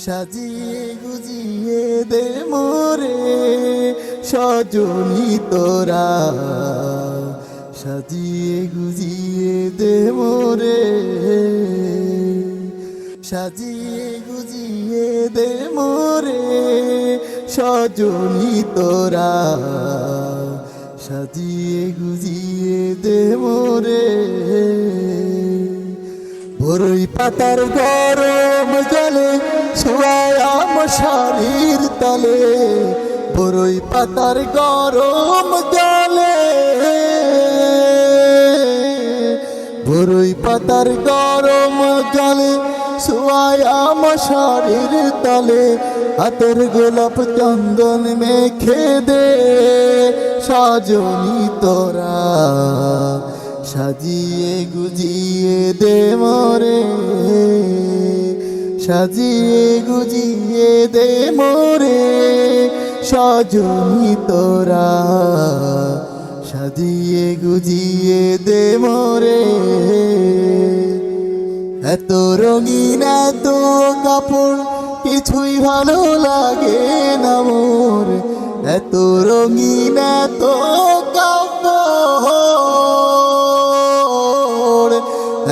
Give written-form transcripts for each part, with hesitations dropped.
সাজিয়ে গুজিয়ে দে মোরে সজনী তোরা, সাজিয়ে গুজিয়ে দে মোরে, সাজিয়ে গুজিয়ে দে মোরে সজনী তোরা, সাজিয়ে গুজিয়ে দে মোরে। বরই পাতার গরম জলে শোয়া মশারির তলে, বরই পাতার গরম জলে, বরই পাতার গরম জলে শোয়া মশারির তলে, হাতের গোলাপ চন্দন মেখে দে সজনী তোরা, সাজিয়ে গুজিয়ে দে মোরে, সাজিয়ে গুজিয়ে দে মোরে সজনী তোরা, সাজিয়ে গুজিয়ে দে মোরে। এত রঙিন এত কাপড় কিছুই ভালো লাগে না মোর, এত রঙিন এত কাপড়,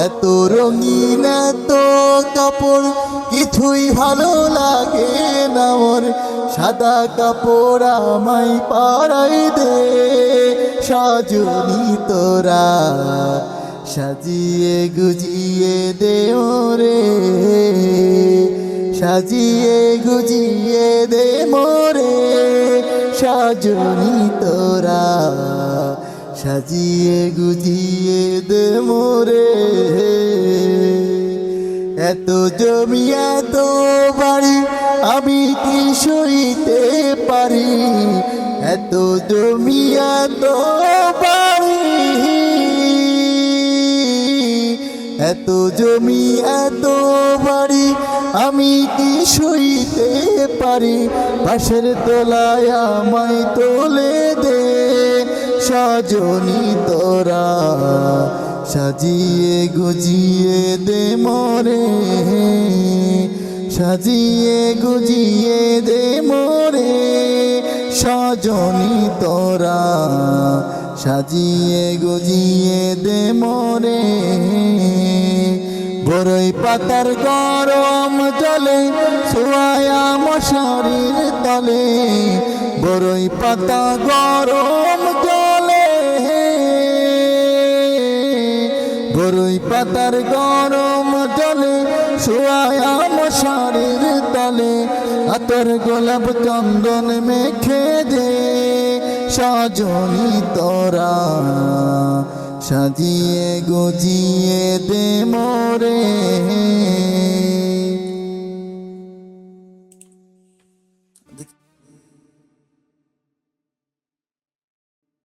এত রঙিন এত কাপড় কিছুই ভালো লাগে না মোর, সাদা কাপড় আমায় পরাই দে সজনী তোরা, সাজিয়ে গুজিয়ে দে মোরে, সাজিয়ে গুজিয়ে দে মোরে সজনী তোরা, সাজিয়ে গুজিয়ে দে মোরে। এত জমি এত বাড়ি আমি কি সইতে পারি, এত জমি এত বাড়ি, এত জমি এত বাড়ি আমি কি সইতে পারি, পাশের তলায় আমায় তোলে দে সজনী তোরা, সাজিয়ে গুজিয়ে দে মোরে, সাজিয়ে গুজিয়ে দে মোরে সজনী তোরা, সাজিয়ে গুজিয়ে দে মোরে। বরই পাতার গরম জলে শোয়া মশারির তলে, বরই পাতা গরম জলে, বরই পাতার গরম জলে শোয়া মশারির তলে, হাতের গোলাপ চন্দন মেখে দে সজনী তোরা, সাজিয়ে গুজিয়ে দে মোরে।